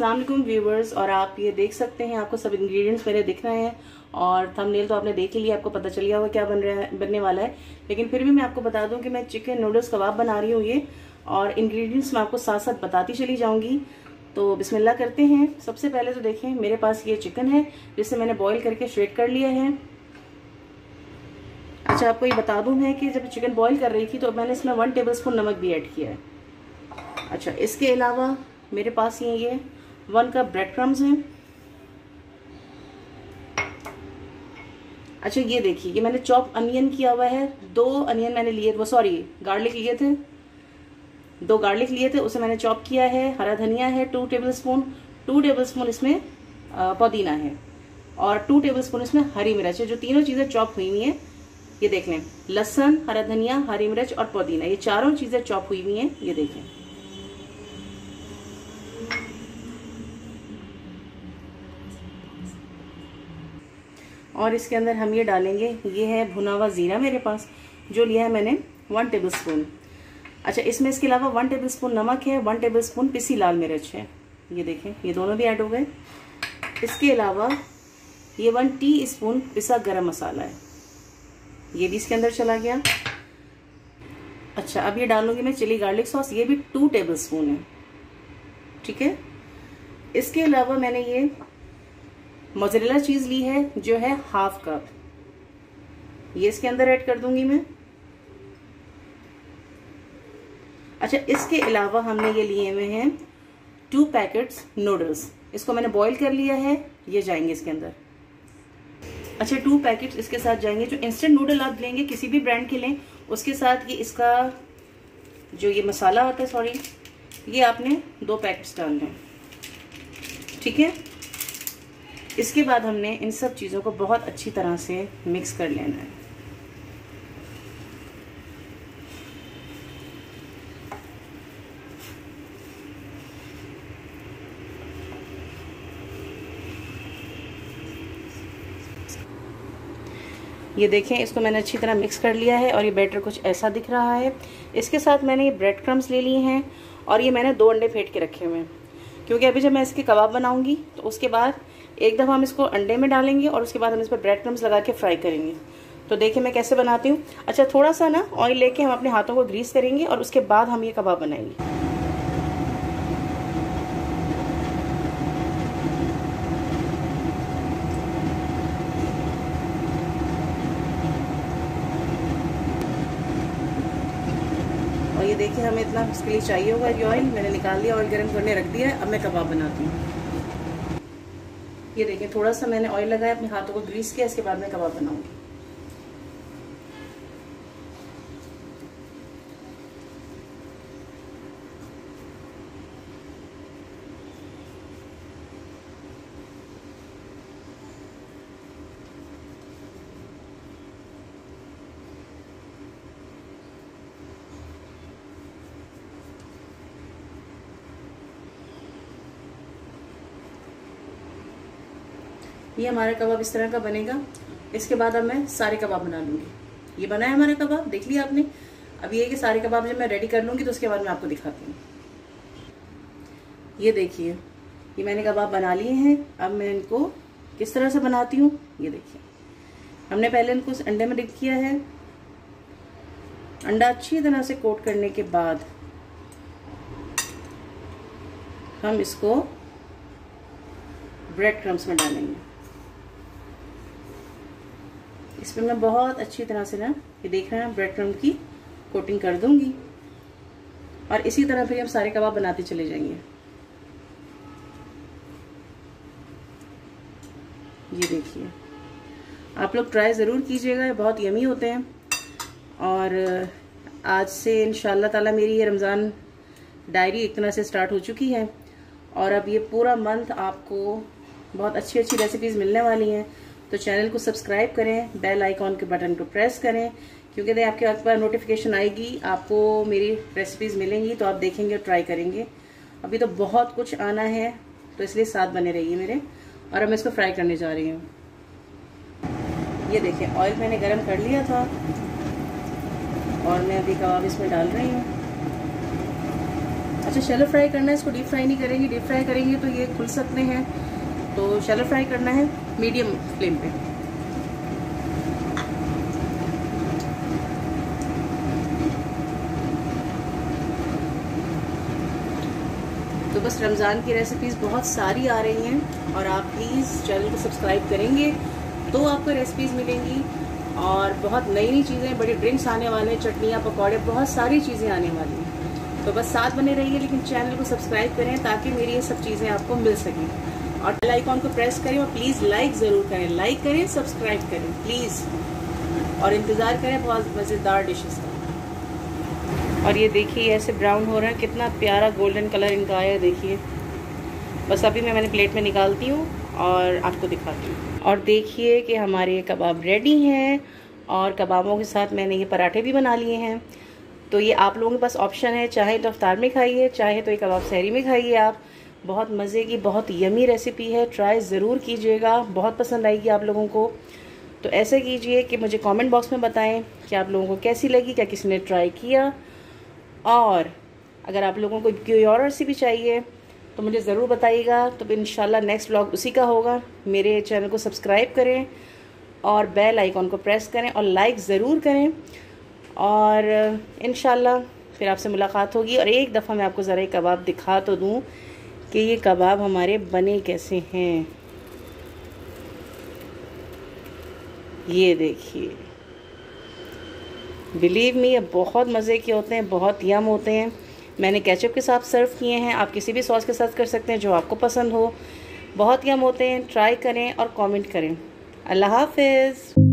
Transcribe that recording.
अस्सलाम वालेकुम व्यूवर्स। और आप ये देख सकते हैं, आपको सब इंग्रेडिएंट्स मेरे दिख रहे हैं और थंबनेल तो आपने देख ही लिया, आपको पता चल गया होगा क्या बनने वाला है। लेकिन फिर भी मैं आपको बता दूं कि मैं चिकन नूडल्स कबाब बना रही हूँ ये, और इंग्रेडिएंट्स मैं आपको साथ साथ बताती चली जाऊंगी। तो बिस्मिल्लाह करते हैं। सबसे पहले तो देखें, मेरे पास ये चिकन है जिसे मैंने बॉईल करके श्रेड कर लिया है। अच्छा, आपको ये बता दूं मैं कि जब चिकन बॉईल कर रही थी तो मैंने इसमें 1 टेबलस्पून नमक भी ऐड किया है। अच्छा, इसके अलावा मेरे पास ये 1 कप ब्रेड क्रम्स हैं। अच्छा, ये देखिए, ये मैंने चॉप अनियन किया हुआ है। 2 अनियन मैंने लिए, वो सॉरी गार्लिक लिए थे, 2 गार्लिक लिए थे, उसे मैंने चॉप किया है। हरा धनिया है 2 टेबलस्पून, 2 टेबलस्पून इसमें पुदीना है, और 2 टेबलस्पून इसमें हरी मिर्च है। जो तीनों चीज़ें चॉप हुई हुई हैं, ये देख लें, लहसुन, हरा धनिया, हरी मिर्च और पुदीना, ये चारों चीज़ें चॉप हुई हुई हैं, ये देखें। और इसके अंदर हम ये डालेंगे, ये है भुना हुआ ज़ीरा मेरे पास, जो लिया है मैंने 1 टेबलस्पून। अच्छा, इसमें इसके अलावा 1 टेबलस्पून नमक है, 1 टेबलस्पून पिसी लाल मिर्च है, ये देखें, ये दोनों भी ऐड हो गए। इसके अलावा ये 1 टीस्पून पिसा गरम मसाला है, ये भी इसके अंदर चला गया। अच्छा, अब ये डालूंगी मैं चिली गार्लिक सॉस, ये भी 2 टेबलस्पून है, ठीक है। इसके अलावा मैंने ये मोज़रेला चीज़ ली है, जो है 1/2 कप, ये इसके अंदर ऐड कर दूंगी मैं। अच्छा, इसके अलावा हमने ये लिए हुए हैं 2 पैकेट्स नूडल्स, इसको मैंने बॉईल कर लिया है, ये जाएंगे इसके अंदर। अच्छा, 2 पैकेट्स इसके साथ जाएंगे। जो इंस्टेंट नूडल आप लेंगे, किसी भी ब्रांड के लें, उसके साथ ये इसका जो ये मसाला होता है, सॉरी, ये आपने 2 पैकेट्स डालने हैं, ठीक है। इसके बाद हमने इन सब चीज़ों को बहुत अच्छी तरह से मिक्स कर लेना है। ये देखें, इसको मैंने अच्छी तरह मिक्स कर लिया है और ये बैटर कुछ ऐसा दिख रहा है। इसके साथ मैंने ये ब्रेड क्रम्स ले लिए हैं, और ये मैंने 2 अंडे फेंट के रखे हुए हैं, क्योंकि अभी जब मैं इसके कबाब बनाऊंगी तो उसके बाद एक दफ़ा हम इसको अंडे में डालेंगे और उसके बाद हम इस पर ब्रेड क्रम्स लगा के फ्राई करेंगे। तो देखिए मैं कैसे बनाती हूँ। अच्छा, थोड़ा सा ना ऑयल लेके हम अपने हाथों को ग्रीस करेंगे और उसके बाद हम ये कबाब बनाएंगे। और ये देखिए, हमें इतना इसके लिए चाहिए होगा ये ऑयल, मैंने निकाल लिया, ऑयल गर्म करने रख दिया है। अब मैं कबाब बनाती हूँ। ये देखिए, थोड़ा सा मैंने ऑयल लगाया, अपने हाथों को ग्रीस किया, इसके बाद मैं कबाब बनाऊंगी। ये हमारा कबाब इस तरह का बनेगा। इसके बाद अब मैं सारे कबाब बना लूँगी। ये बना है हमारा कबाब, देख लिया आपने। अब ये कि सारे कबाब जब मैं रेडी कर लूँगी तो उसके बाद मैं आपको दिखाती हूँ। ये देखिए, ये मैंने कबाब बना लिए हैं। अब मैं इनको किस तरह से बनाती हूँ, ये देखिए। हमने पहले इनको उस अंडे में डिप किया है। अंडा अच्छी तरह से कोट करने के बाद हम इसको ब्रेड क्रम्स में डालेंगे। इसमें मैं बहुत अच्छी तरह से ना, ये देख रहे हैं, ब्रेड क्रम्ब की कोटिंग कर दूंगी, और इसी तरह फिर हम सारे कबाब बनाते चले जाएंगे। ये देखिए, आप लोग ट्राई ज़रूर कीजिएगा, बहुत यमी होते हैं। और आज से इंशाल्लाह ताला मेरी ये रमज़ान डायरी एक तरह से स्टार्ट हो चुकी है, और अब ये पूरा मंथ आपको बहुत अच्छी अच्छी रेसिपीज़ मिलने वाली हैं। तो चैनल को सब्सक्राइब करें, बेल आइकॉन के बटन को प्रेस करें, क्योंकि आपके पास नोटिफिकेशन आएगी, आपको मेरी रेसिपीज़ मिलेंगी, तो आप देखेंगे और ट्राई करेंगे। अभी तो बहुत कुछ आना है, तो इसलिए साथ बने रहिए मेरे। और अब मैं इसको फ्राई करने जा रही हूँ। ये देखिए, ऑयल मैंने गरम कर लिया था और मैं अभी कबाब इसमें डाल रही हूँ। अच्छा शैलो फ्राई करना है, इसको डीप फ्राई नहीं करेंगे, डीप फ्राई करेंगे तो ये खुल सकते हैं, तो शैलो फ्राई करना है मीडियम फ्लेम पे। तो बस रमज़ान की रेसिपीज़ बहुत सारी आ रही हैं और आप प्लीज़ चैनल को सब्सक्राइब करेंगे तो आपको रेसिपीज़ मिलेंगी और बहुत नई नई चीज़ें, बड़े ड्रिंक्स आने वाले हैं, चटनियाँ, पकौड़े, बहुत सारी चीज़ें आने वाली हैं। तो बस साथ बने रहिए, लेकिन चैनल को सब्सक्राइब करें ताकि मेरी ये सब चीज़ें आपको मिल सकें। और बेल आइकॉन को प्रेस करें और प्लीज़ लाइक ज़रूर करें, लाइक करें, सब्सक्राइब करें प्लीज़, और इंतज़ार करें बहुत मज़ेदार डिशेज़ का। और ये देखिए ऐसे ब्राउन हो रहा है, कितना प्यारा गोल्डन कलर इनका आया है, देखिए। बस अभी मैंने प्लेट में निकालती हूँ और आपको दिखाती हूँ। और देखिए कि हमारे कबाब रेडी हैं और कबाबों के साथ मैंने ये पराठे भी बना लिए हैं। तो ये आप लोगों के पास ऑप्शन है, चाहे तो अफ्तार में खाइए, चाहे तो ये कबाब सहरी में खाइए आप। बहुत मज़े की, बहुत यमी रेसिपी है, ट्राई ज़रूर कीजिएगा, बहुत पसंद आएगी आप लोगों को। तो ऐसे कीजिए कि मुझे कमेंट बॉक्स में बताएं कि आप लोगों को कैसी लगी, क्या किसी ने ट्राई किया। और अगर आप लोगों को कोई और रेसिपी चाहिए तो मुझे ज़रूर बताइएगा, तो इंशाल्लाह नेक्स्ट व्लॉग उसी का होगा। मेरे चैनल को सब्सक्राइब करें और बेल आइकॉन को प्रेस करें और लाइक ज़रूर करें, और इंशाल्लाह फिर आपसे मुलाकात होगी। और एक दफ़ा मैं आपको ज़रा एक कबाब दिखा तो दूँ कि ये कबाब हमारे बने कैसे हैं। ये देखिए, बिलीव मी, ये बहुत मज़े के होते हैं, बहुत यम होते हैं। मैंने केचप के साथ सर्व किए हैं, आप किसी भी सॉस के साथ कर सकते हैं जो आपको पसंद हो। बहुत यम होते हैं, ट्राई करें और कमेंट करें। अल्लाह हाफ़िज़।